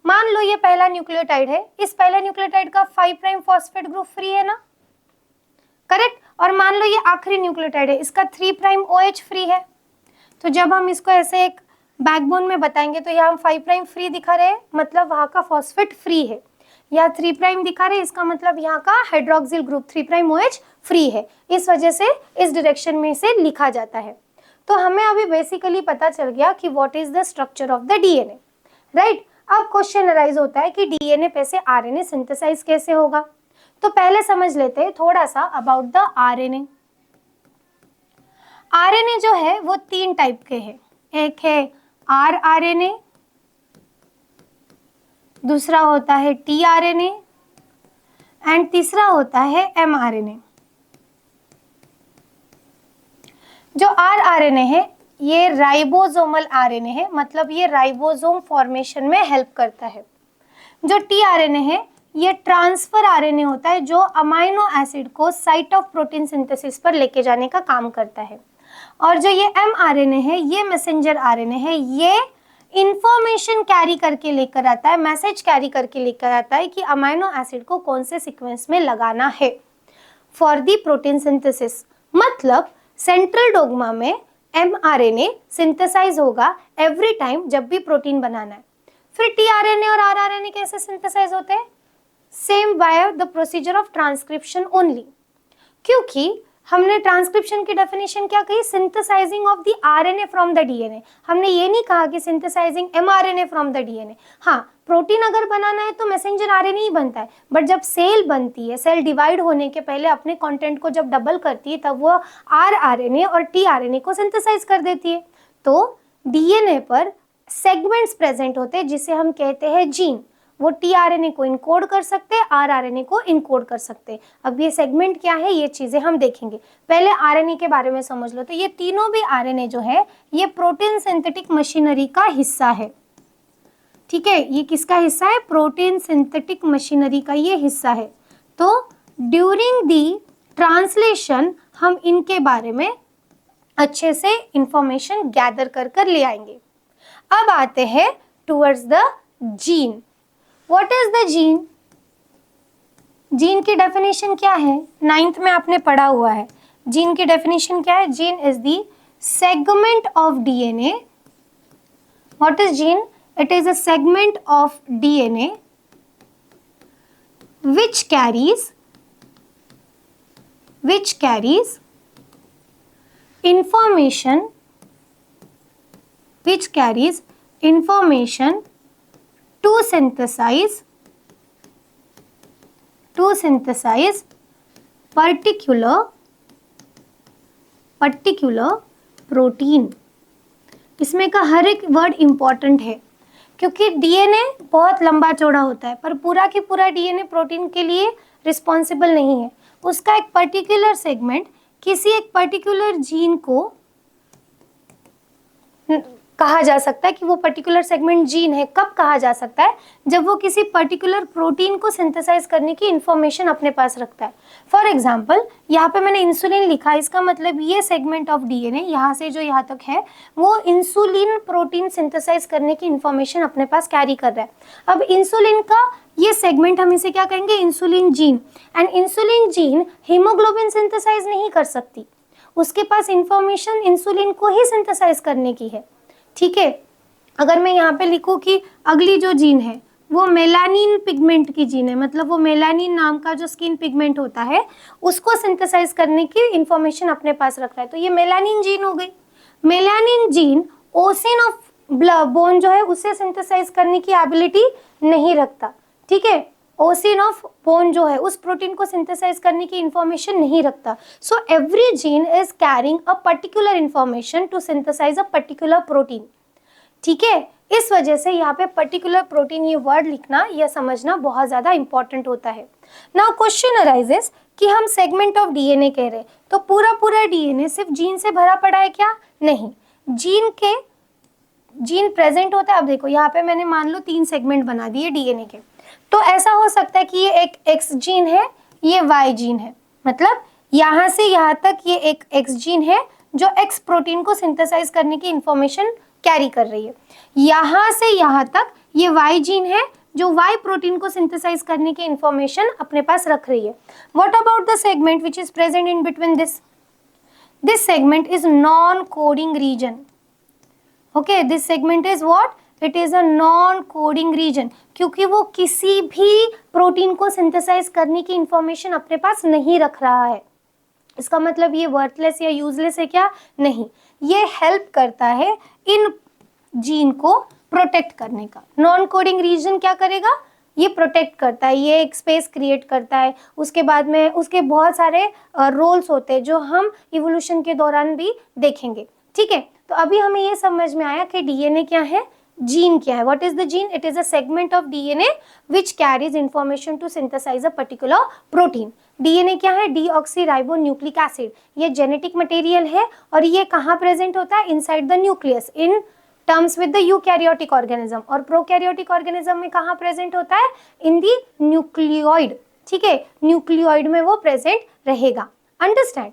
मान लो ये पहला न्यूक्लियोटाइड है, इस पहले न्यूक्लियोटाइड का 5' फॉस्फेट ग्रुप फ्री है ना, करेक्ट? और मान लो ये आखिरी न्यूक्लियोटाइड है, इसका 3' OH फ्री है। तो जब हम इसको ऐसे एक बैकबोन में बताएंगे तो यहाँ हम 5' फ्री दिखा रहे हैं, मतलब वहाँ का फॉस्फेट फ्री है। या 3' दिखा रहे हैं, इसका मतलब यहाँ का हाइड्रोक्सिल ग्रुप 3' OH फ्री है। इस वजह से इस डायरेक्शन में इसे लिखा जाता है। तो हमें अभी बेसिकली पता चल गया कि what is the structure of the DNA, right? अब क्वेश्चन अराइज होता है कि डीएनए पे से आरएनए सिंथेसाइज कैसे होगा। तो पहले समझ लेते हैं थोड़ा सा अबाउट द आरएनए। आरएनए जो है वो 3 टाइप के हैं। एक है आरआरएनए, दूसरा होता है टीआरएनए, एंड तीसरा होता है एमआरएनए। जो आरआरएनए है ये राइबोसोमल आरएनए है, मतलब ये राइबोसोम फॉर्मेशन में हेल्प करता है। जो टीआरएनए है ये ट्रांसफर आरएनए होता है, जो अमाइनो एसिड को साइट ऑफ प्रोटीन सिंथेसिस पर लेके जाने का काम करता है। और जो ये एमआरएनए है ये मैसेंजर आरएनए है, ये इंफॉर्मेशन कैरी करके लेकर आता है, मैसेज कैरी करके लेकर आता है कि अमाइनो एसिड को कौन से सीक्वेंस में लगाना है फॉर दी प्रोटीन सिंथेसिस। मतलब सेंट्रल डोग्मा में एमआरएनए सिंथेसाइज होगा एवरी टाइम जब भी प्रोटीन बनाना है। फिर टीआरएनए और आरआरएनए कैसे सिंथेसाइज होते हैं? Same by the procedure of transcription only, क्योंकि हमने ट्रांसक्रिप्शन की डेफिनेशन क्या कही, synthesising of the RNA from the DNA. हमने ये नहीं कहा कि synthesising mRNA from the DNA. हाँ, प्रोटीन अगर बनाना है तो मैसेंजर आरएनए ही बनता है, बट जब सेल बनती है, सेल डिवाइड होने के पहले अपने कंटेंट को जब डबल करती है तब वो आरआरएनए और टीआरएनए को सिंथेसाइज कर देती है। तो डीएनए पर सेगमेंट्स प्रेजेंट होते हैं जिसे हम कहते हैं जीन। वो टीआरएनए को इनकोड कर सकते हैं, आरआरएनए को इनकोड कर सकते हैं। अब ये सेगमेंट क्या है, ये चीजें हम देखेंगे। पहले आरएनए के बारे में समझ लो। तो ये तीनों भी आरएनए जो है ये प्रोटीन सिंथेटिक मशीनरी का हिस्सा है। ठीक है, ये किसका हिस्सा है, प्रोटीन सिंथेटिक मशीनरी का ये हिस्सा है। तो ड्यूरिंग दी ट्रांसलेशन हम इनके बारे में अच्छे से इंफॉर्मेशन गैदर कर ले आएंगे। अब आते हैं towards the gene. What is the gene? Gene की डेफिनेशन क्या है, 9th में आपने पढ़ा हुआ है। जीन की डेफिनेशन क्या है? Gene is the segment of DNA. What is gene? It is a segment of DNA which carries information to synthesize particular protein. इसमें का हर एक वर्ड इंपॉर्टेंट है क्योंकि डीएनए बहुत लंबा चौड़ा होता है, पर पूरा की पूरा डीएनए प्रोटीन के लिए रिस्पॉन्सिबल नहीं है। उसका एक पर्टिकुलर सेगमेंट किसी एक पर्टिकुलर जीन को कहा जा सकता है कि वो पर्टिकुलर सेगमेंट जीन है। कब कहा जा सकता है? जब वो किसी पर्टिकुलर प्रोटीन को सिंथेसाइज करने की इंफॉर्मेशन अपने पास रखता है। फॉर एग्जाम्पल, यहाँ पे मैंने इंसुलिन लिखा है, इसका मतलब ये सेगमेंट ऑफ डीएनए यहाँ से जो यहाँ तक है वो इंसुलिन प्रोटीन सिंथेसाइज करने की इंफॉर्मेशन अपने पास कैरी कर रहा है। अब इंसुलिन का ये सेगमेंट हम इसे क्या कहेंगे? Insulin gene. And insulin gene haemoglobin synthesise नहीं कर सकती, उसके पास इंफॉर्मेशन इंसुलिन को ही सिंथेसाइज करने की है। ठीक है, अगर मैं यहाँ पे लिखूँ कि अगली जो जीन है वो मेलानिन पिगमेंट की जीन है, मतलब वो मेलानिन नाम का जो स्किन पिगमेंट होता है उसको सिंथेसाइज करने की इंफॉर्मेशन अपने पास रख रहा है, तो ये मेलानिन जीन हो गई। मेलानिन जीन ओसिन ऑफ बोन जो है उसे सिंथेसाइज करने की एबिलिटी नहीं रखता। ठीक है, ओसिन ऑफ बोन जो है उस प्रोटीन को सिंथेसाइज करने की इंफॉर्मेशन नहीं रखता। So every gene is carrying a particular information to synthesise a particular protein. ठीक है, इस वजह से यहाँ पे पर्टिकुलर प्रोटीन ये वर्ड लिखना या समझना बहुत ज्यादा इंपॉर्टेंट होता है। नाउ क्वेश्चन अराइजेस कि हम सेगमेंट ऑफ डीएनए कह रहे हैं, तो पूरा डीएनए सिर्फ जीन से भरा पड़ा है क्या? नहीं, जीन प्रेजेंट होता है। अब देखो यहाँ पे मैंने मान लो 3 सेगमेंट बना दिए डीएनए के, तो ऐसा हो सकता है कि ये एक एक्स जीन है, ये वाई जीन है, मतलब यहाँ से यहाँ तक ये एक एक्स जीन है जो एक्स प्रोटीन को सिंथेसाइज करने की इंफॉर्मेशन कैरी कर रही है। यहाँ से यहाँ तक ये वाई जीन है जो वाई प्रोटीन को सिंथेसाइज करने की इंफॉर्मेशन अपने पास रख रही है। What about the segment which is present in between this segment is non coding region. Okay, this segment is what? It is a non coding region, क्योंकि वो किसी भी प्रोटीन को सिंथेसाइज करने की इंफॉर्मेशन अपने पास नहीं रख रहा है। इसका मतलब ये वर्थलेस या यूजलेस है क्या? नहीं, ये हेल्प करता है इन जीन को प्रोटेक्ट करने का। नॉन कोडिंग रीजन क्या करेगा? ये प्रोटेक्ट करता है, ये एक स्पेस क्रिएट करता है। उसके बाद में उसके बहुत सारे रोल्स होते हैं जो हम इवोल्यूशन के दौरान भी देखेंगे। ठीक है, तो अभी हमें ये समझ में आया कि डीएनए क्या है, जीन क्या है। What is the gene? It is a segment of DNA which carries information to synthesise a particular protein. DNA क्या है? Deoxyribonucleic acid. ये जेनेटिक मटेरियल है और ये कहाँ प्रेजेंट होता है? Inside the nucleus in terms with the eukaryotic organism. और प्रोकैरियोटिक ऑर्गेनिज्म में कहाँ प्रेजेंट होता है? In the nucleoid. ठीक है, न्यूक्लियोइड में वो प्रेजेंट रहेगा। अंडरस्टैंड?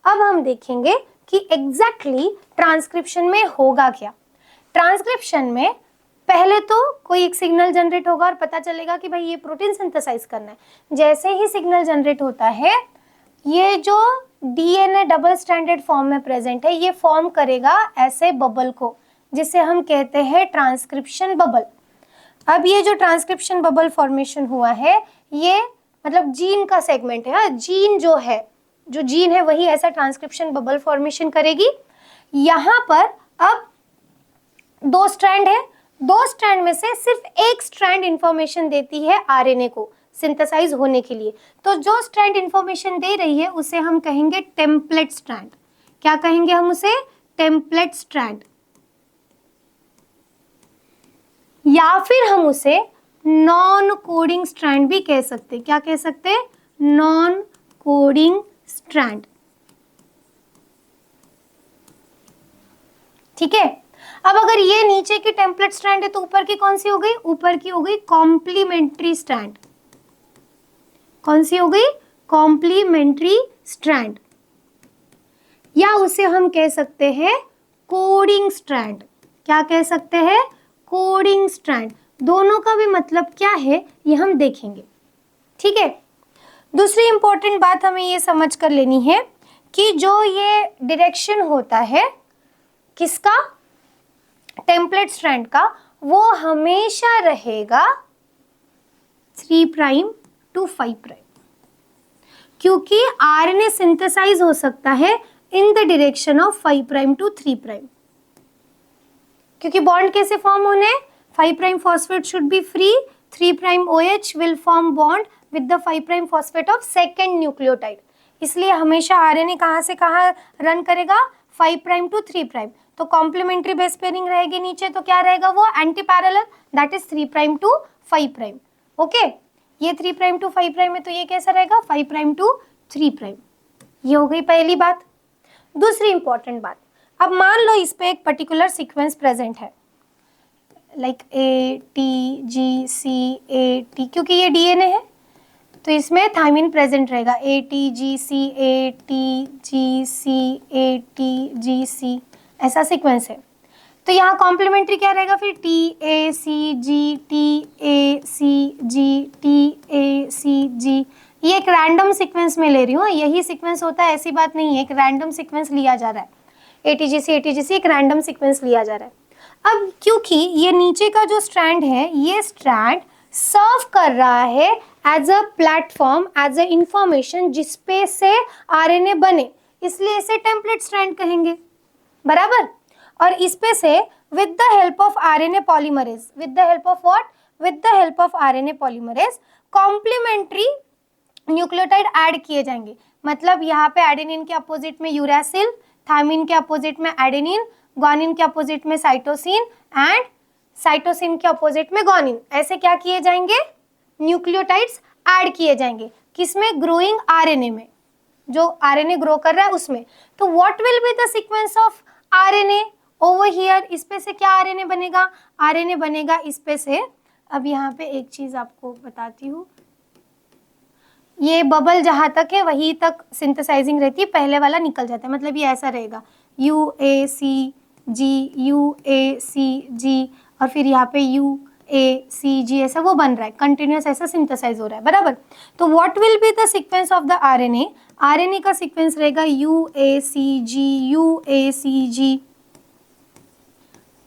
अब हम देखेंगे कि एग्जैक्टली ट्रांसक्रिप्शन में होगा क्या। ट्रांसक्रिप्शन में पहले तो कोई एक सिग्नल जनरेट होगा और पता चलेगा कि भाई ये प्रोटीन सिंथेसाइज करना है। जैसे ही सिग्नल जनरेट होता है, ये जो डीएनए डबल स्ट्रैंडेड फॉर्म में प्रेजेंट है ये फॉर्म करेगा ऐसे बबल को, जिसे हम कहते हैं ट्रांसक्रिप्शन बबल। अब ये जो ट्रांसक्रिप्शन बबल फॉर्मेशन हुआ है ये मतलब जीन का सेगमेंट है। जीन जो है जो जीन है वही ऐसा ट्रांसक्रिप्शन बबल फॉर्मेशन करेगी। यहाँ पर अब 2 स्ट्रैंड है, 2 स्ट्रैंड में से सिर्फ एक स्ट्रैंड इंफॉर्मेशन देती है आरएनए को सिंथेसाइज होने के लिए। तो जो स्ट्रैंड इंफॉर्मेशन दे रही है उसे हम कहेंगे टेम्पलेट स्ट्रैंड। क्या कहेंगे हम उसे? Template strand. या फिर हम उसे नॉन कोडिंग स्ट्रैंड भी कह सकते हैं। क्या कह सकते हैं? Non coding strand. ठीक है। अब अगर ये नीचे की टेम्पलेट स्ट्रैंड है तो ऊपर की कौन सी हो गई? ऊपर की हो गई कॉम्प्लीमेंट्री स्ट्रैंड। कौन सी हो गई? Complementary strand. या उसे हम कह सकते हैं कोडिंग स्ट्रैंड। क्या कह सकते हैं? Coding strand. दोनों का भी मतलब क्या है ये हम देखेंगे। ठीक है। दूसरी इंपॉर्टेंट बात हमें ये समझ कर लेनी है कि जो ये डायरेक्शन होता है किसका? टेम्पलेट स्ट्रैंड का, वो हमेशा रहेगा 3 प्राइम टू 5 प्राइम, क्योंकि आरएनए सिंथेसाइज हो सकता है in the direction of 5 prime to 3 prime. क्योंकि बॉन्ड कैसे फॉर्म होने? 5 prime phosphate should be free, 3 prime OH will form bond with the 5 prime phosphate of second nucleotide. इसलिए हमेशा RNA कहाँ से कहाँ रन करेगा? 5 प्राइम टू 3 प्राइम। तो कॉम्प्लीमेंट्री बेस पेयरिंग रहेगी नीचे, तो क्या रहेगा वो? Antiparallel, that is 3 prime to 5 prime. Okay, ये 3 प्राइम टू 5 प्राइम है तो ये कैसा रहेगा? 5 प्राइम टू 3 प्राइम। ये हो गई पहली बात। दूसरी इंपॉर्टेंट बात, अब मान लो इस पे एक पर्टिकुलर सीक्वेंस प्रेजेंट है, लाइक ATGC-AT, क्योंकि ये डीएनए है तो इसमें थायमिन प्रेजेंट रहेगा। ATGC-ATGC-ATGC ऐसा सीक्वेंस है। तो यहाँ कॉम्प्लीमेंट्री क्या रहेगा फिर? TACG-TACG-TACG। ये एक रैंडम सीक्वेंस में ले रही हूँ, यही सीक्वेंस होता है, ऐसी बात नहीं है, एक रैंडम सीक्वेंस लिया जा रहा है। ATGC-ATGC एक रैंडम सीक्वेंस लिया जा रहा है। अब क्योंकि ये नीचे का जो स्ट्रैंड है, ये स्ट्रैंड सर्व कर रहा है as a platform, as a information जिसपे से आरएनए बने, इसलिए इसे टेम्पलेट स्ट्रैंड कहेंगे। बराबर। और इस पे से with the help of RNA polymerase, with the help of what? With the help of RNA polymerase complementary nucleotide add किए जाएंगे। मतलब यहाँ पे एडेनिन के अपोजिट में यूरासिल, थायमिन के अपोजिट में एडेनिन, ग्वानिन के अपोजिट में साइटोसिन एंड साइटोसिन के अपोजिट में ग्वानिन, ऐसे क्या किए जाएंगे? न्यूक्लियोटाइड्स ऐड किए जाएंगे। किसमें? ग्रोइंग आरएनए में, जो आरएनए ग्रो कर रहा है उसमें। तो what will be the sequence of RNA over here? इस पे से क्या आरएनए बनेगा? आरएनए बनेगा इस पे से। अब यहाँ पे एक चीज आपको बताती हूँ, ये बबल जहां तक है वहीं तक सिंथेसाइजिंग रहती है, पहले वाला निकल जाता है। मतलब ये ऐसा रहेगा UACG UACG और फिर यहाँ पे UACG, ऐसा वो बन रहा है, कंटिन्यूस ऐसा सिंथेसाइज हो रहा है। बराबर। तो what will be the sequence of the RNA? RNA का सीक्वेंस रहेगा UACG UACG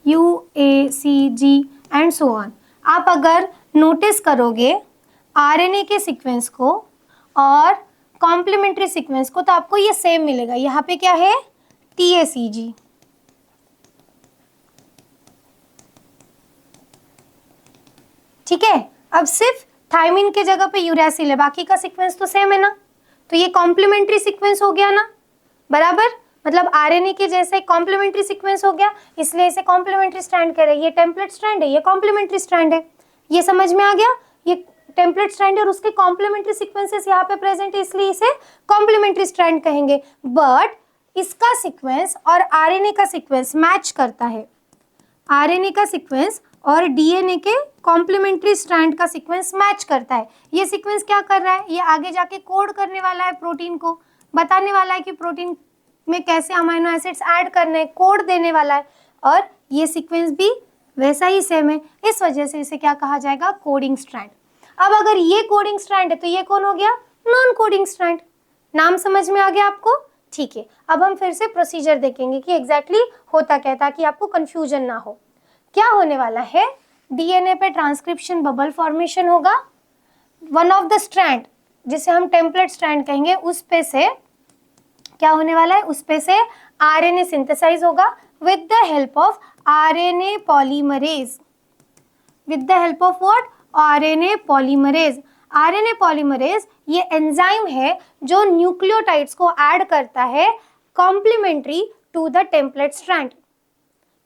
UACG and so on. आप अगर नोटिस करोगे आरएनए के सीक्वेंस को और कॉम्प्लीमेंट्री सीक्वेंस को तो आपको ये सेम मिलेगा। यहाँ पे क्या है? TACG। ठीक है। अब सिर्फ थायमिन के जगह पे यूरासिल है, बाकी का सीक्वेंस तो सेम है ना, तो ये कॉम्प्लीमेंट्री सीक्वेंस हो गया ना। बराबर। मतलब आरएनए के जैसे कॉम्प्लीमेंट्री सीक्वेंस हो गया, इसलिए इसे कॉम्प्लीमेंट्री स्ट्रैंड कह रहे हैं। ये टेम्पलेट स्ट्रैंड है, ये कॉम्प्लीमेंट्री स्ट्रैंड है। ये समझ में आ गया? ये टेम्पलेट स्ट्रैंड और उसके कॉम्प्लीमेंट्री सीक्वेंसेस यहाँ पे प्रेजेंट है, इसलिए इसे कॉम्प्लीमेंट्री स्ट्रैंड कहेंगे। बट इसका सीक्वेंस और आरएनए का सीक्वेंस मैच करता है। आरएनए का सीक्वेंस और डीएनए के कॉम्प्लीमेंट्री स्ट्रैंड का सीक्वेंस मैच करता है। ये सीक्वेंस क्या कर रहा है? ये आगे जाके कोड करने वाला है, प्रोटीन को बताने वाला है कि प्रोटीन में कैसे अमीनो एसिड्स ऐड करने हैं, कोड देने वाला है। और ये सीक्वेंस भी वैसा ही सेम है, इस वजह से इसे क्या कहा जाएगा? Coding strand. अब अगर ये कोडिंग स्ट्रैंड है तो ये कौन हो गया? Non coding strand. नाम समझ में आ गया आपको? ठीक है। अब हम फिर से प्रोसीजर देखेंगे कि एग्जैक्टली होता क्या है, ताकि आपको कंफ्यूजन ना हो। क्या होने वाला है? डीएनए पे ट्रांसक्रिप्शन बबल फॉर्मेशन होगा। वन ऑफ द स्ट्रैंड जिसे हम टेम्पलेट स्ट्रैंड कहेंगे, उस पे से क्या होने वाला है, उस पे से आरएनए सिंथेसाइज होगा with the help of RNA polymerase, with the help of what, RNA polymerase. RNA polymerase ये एंजाइम है जो न्यूक्लियोटाइड्स को ऐड करता है complementary to the template strand.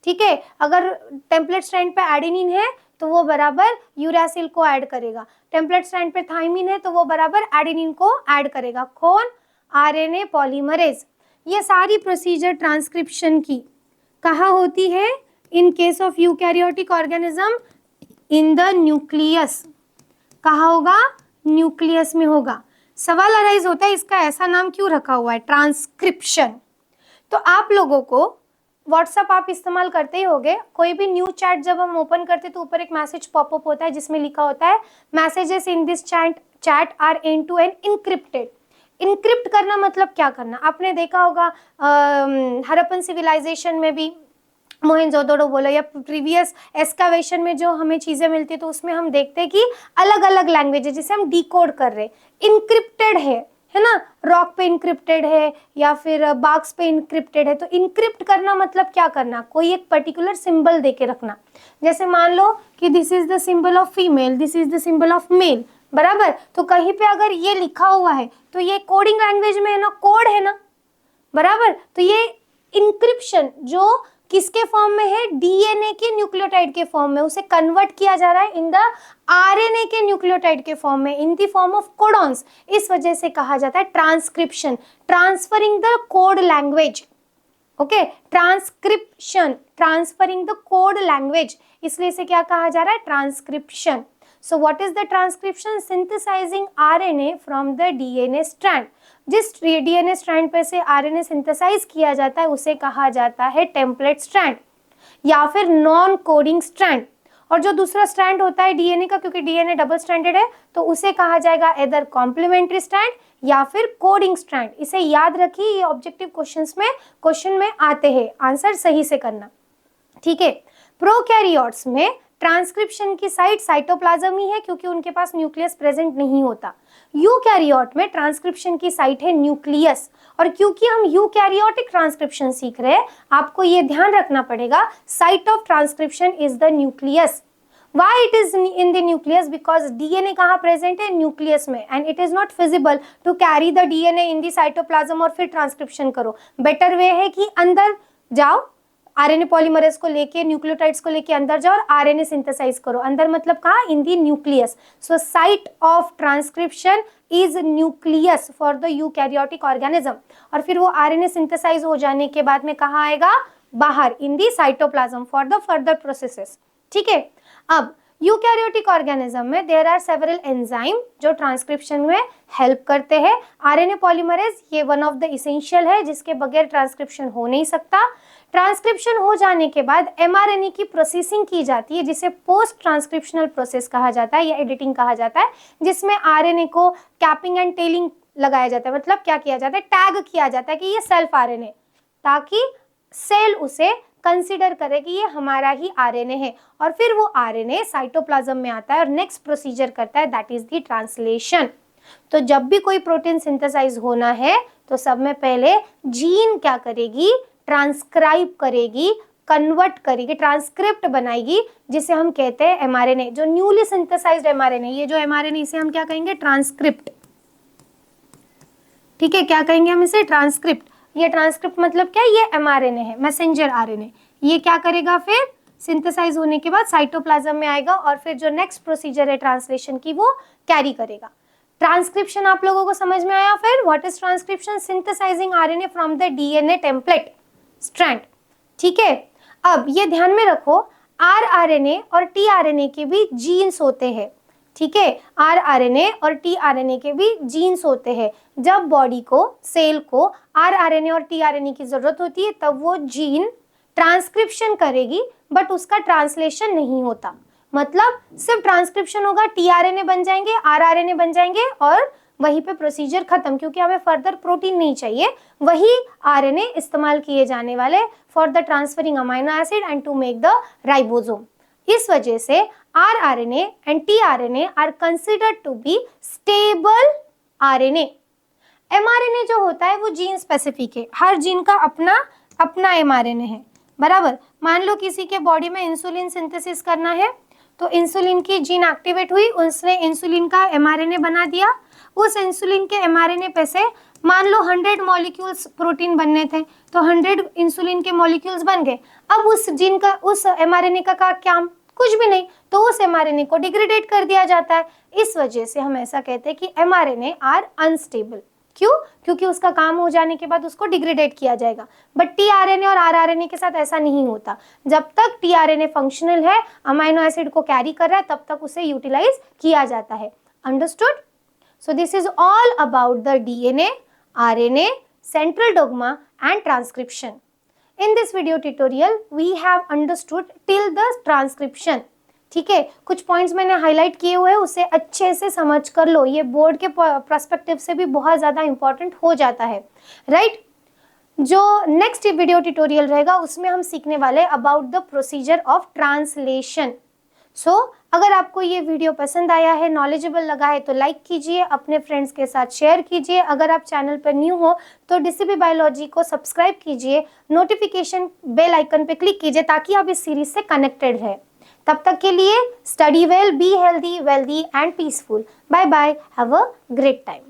ठीक है, अगर टेम्पलेट स्ट्रैंड पे एडेनिन है तो वो बराबर यूरासिल को ऐड करेगा, टेम्पलेट स्ट्रैंड पे थाइमिन है तो वो बराबर एडेनिन को ऐड करेगा। कौन, आरएनए पॉलीमरेज। ये सारी प्रोसीजर ट्रांसक्रिप्शन की कहाँ होती है, in case of eukaryotic organism in the nucleus. कहाँ होगा, न्यूक्लियस में होगा। सवाल अराइज होता है इसका ऐसा नाम क्यों रखा हुआ है, ट्रांसक्रिप्शन। तो आप लोगों को व्हाट्सएप आप इस्तेमाल करते ही होंगे, कोई भी न्यू चैट जब हम ओपन करते तो ऊपर एक मैसेज पॉपअप होता है जिसमें लिखा होता है messages in this chat are end to end encrypted. Encrypt करना मतलब क्या करना, आपने देखा होगा हड़प्पन सिविलाइजेशन में भी, मोहनजोदड़ो बोलो या प्रीवियस एस्कावेशन में जो हमें चीजें मिलती है तो उसमें हम देखते हैं कि अलग अलग लैंग्वेज है जिसे हम डिकोड कर रहे हैं, इनक्रिप्टेड है ना, रॉक पे इनक्रिप्टेड है या फिर बाक्स पे इनक्रिप्टेड है। तो इनक्रिप्ट करना मतलब क्या करना, कोई एक पर्टिकुलर सिंबल दे के रखना। जैसे मान लो कि this is the symbol of female, this is the symbol of male, बराबर। तो कहीं पे अगर ये लिखा हुआ है तो ये कोडिंग लैंग्वेज में है ना, कोड है ना, बराबर। तो ये इंक्रिप्शन जो किसके फॉर्म में है, डीएनए के न्यूक्लियोटाइड के फॉर्म में, उसे कन्वर्ट किया जा रहा है इन द आरएनए के न्यूक्लियोटाइड के फॉर्म में, in the form of codons. इस वजह से कहा जाता है transcription, transferring the code language. Okay, transcription, transferring the code language, इसलिए इसे क्या कहा जा रहा है, transcription. So what is the transcription? Synthesizing RNA from the DNA strand. जिस DNA strand पे से RNA सिंथेसाइज किया जाता है उसे कहा जाता है टेम्पलेट स्ट्रैंड या फिर नॉन कोडिंग स्ट्रैंड। और जो दूसरा स्ट्रैंड होता है डीएनए का, क्योंकि डीएनए डबल स्ट्रैंडेड है, तो उसे कहा जाएगा इधर कॉम्प्लीमेंट्री स्ट्रैंड या फिर कोडिंग स्ट्रैंड। इसे याद रखिए, ये ऑब्जेक्टिव क्वेश्चन में आते हैं, आंसर सही से करना। ठीक है, प्रोकैरियोट्स में ट्रांसक्रिप्शन की साइट साइटोप्लाज्म ही है क्योंकि उनके पास न्यूक्लियस प्रेजेंट नहीं होता। यूकैरियोट में ट्रांसक्रिप्शन की साइट है न्यूक्लियस। और क्योंकि हम यूकैरियोटिक ट्रांसक्रिप्शन सीख रहे हैं, आपको ये ध्यान रखना पड़ेगा, site of transcription is the nucleus. Why it is in the nucleus? Because DNA कहाँ प्रेजेंट है, न्यूक्लियस में, and it is not feasible to carry the DNA in the cytoplasm और फिर ट्रांसक्रिप्शन करो। बेटर वे है कि अंदर जाओ, आरएनए पॉलीमरेज को लेके, न्यूक्लियोटाइड्स को लेके अंदर जाओ और आरएनए सिंथेसाइज करो। अंदर मतलब कहाँ, in the nucleus. So site of transcription is nucleus for the eukaryotic organism. और फिर वो आरएनए सिंथेसाइज हो जाने के बाद में कहाँ आएगा, बाहर, in the cytoplasm for the further processes. ठीक है, अब यूकैरियोटिक ऑर्गेनिज्म में देयर आर सेवरल एंजाइम जो ट्रांसक्रिप्शन में हेल्प करते हैं। आरएनए पॉलीमरेज ये वन ऑफ द इसेंशियल है जिसके बगैर ट्रांसक्रिप्शन हो नहीं सकता। ट्रांसक्रिप्शन हो जाने के बाद एमआरएनए की प्रोसेसिंग की जाती है जिसे पोस्ट ट्रांसक्रिप्शनल प्रोसेस कहा जाता है या एडिटिंग कहा जाता है, जिसमें आरएनए को कैपिंग एंड टेलिंग लगाया जाता है। मतलब क्या किया जाता है, टैग किया जाता है कि ये सेल्फ आरएनए, ताकि सेल उसे कंसीडर करे कि ये हमारा ही आरएनए है। और फिर वो आरएनए साइटोप्लाज्म में आता है और नेक्स्ट प्रोसीजर करता है, दैट इज द ट्रांसलेशन। तो जब भी कोई प्रोटीन सिंथेसाइज होना है तो सब में पहले जीन क्या करेगी, ट्रांसक्राइब करेगी, कन्वर्ट करेगी, ट्रांसक्रिप्ट बनाएगी, जिसे हम कहते हैं एमआरएनए। जो न्यूली सिंथेसाइज्ड एमआरएनए, ये जो एमआरएनए, इसे हम क्या कहेंगे, ट्रांसक्रिप्ट। ठीक है, क्या कहेंगे हम इसे, ट्रांसक्रिप्ट। ये ट्रांसक्रिप्ट मतलब क्या, ये एमआरएनए है, मैसेंजर आरएनए। ये क्या करेगा, फिर सिंथेसाइज होने के बाद साइटोप्लाज्म में आएगा और फिर जो नेक्स्ट प्रोसीजर है ट्रांसलेशन की वो कैरी करेगा। ट्रांसक्रिप्शन आप लोगों को समझ में आया। फिर what is transcription, synthesising RNA from the DNA template strand. ठीक है, अब ये ध्यान में रखो, आरआरएनए और टीआरएनए के भी जीन्स होते हैं। ठीक है, आरआरएनए और टीआरएनए के भी जीन्स होते हैं। जब बॉडी को, सेल को आरआरएनए और टीआरएनए की जरूरत होती है तब वो जीन ट्रांसक्रिप्शन करेगी, बट उसका ट्रांसलेशन नहीं होता। मतलब सिर्फ ट्रांसक्रिप्शन होगा, टीआरएनए बन जाएंगे, आरआरएनए बन जाएंगे और वहीं पे प्रोसीजर खत्म, क्योंकि हमें फर्दर प्रोटीन नहीं चाहिए। वही आरएनए इस्तेमाल किए जाने वाले for the transferring amino acid and to make the ribosome. इस वजह से rRNA and tRNA are considered to be stable RNA mRNA जो होता है वो जीन स्पेसिफिक है, हर जीन का अपना अपना mRNA है, बराबर। मान लो किसी के बॉडी में इंसुलिन सिंथेसिस करना है, तो इंसुलिन की जीन एक्टिवेट हुई, उसने इंसुलिन का mRNA बना दिया। उस इंसुलिन के mRNA पे से मान लो 100 मॉलिक्यूल्स प्रोटीन बनने थे, तो 100 इंसुलिन के मॉलिक्यूल्स बन गए। अब उस जीन का, उस mRNA का क्या, कुछ भी नहीं, तो उस mRNA को डिग्रेडेट कर दिया जाता है। इस वजह से हम ऐसा कहते हैं कि mRNA आर अनस्टेबल। क्यों? क्योंकि उसका काम हो जाने के बाद उसको डिग्रेडेट किया जाएगा। बट tRNA और rRNA के साथ ऐसा नहीं होता। जब तक tRNA फंक्शनल है, अमाइनो एसिड को कैरी कर रहा है, तब तक उसे यूटिलाइज किया जाता है। Understood? So this is all about the DNA, RNA, central dogma and transcription. In this video tutorial, we have understood till the transcription. ठीक है, कुछ पॉइंट्स मैंने हाईलाइट किए हुए हैं, उसे अच्छे से समझ कर लो, ये बोर्ड के पर्सपेक्टिव से भी बहुत ज़्यादा इंपॉर्टेंट हो जाता है, राइट। जो नेक्स्ट वीडियो ट्यूटोरियल रहेगा उसमें हम सीखने वाले about the procedure of translation. So अगर आपको ये वीडियो पसंद आया है, नॉलेजेबल लगा है, तो लाइक कीजिए, अपने फ्रेंड्स के साथ शेयर कीजिए। अगर आप चैनल पर न्यू हो तो DCP बायोलॉजी को सब्सक्राइब कीजिए, नोटिफिकेशन बेल आइकन पे क्लिक कीजिए ताकि आप इस सीरीज से कनेक्टेड रहे। तब तक के लिए study well, be healthy, wealthy and peaceful. Bye bye, have a great time.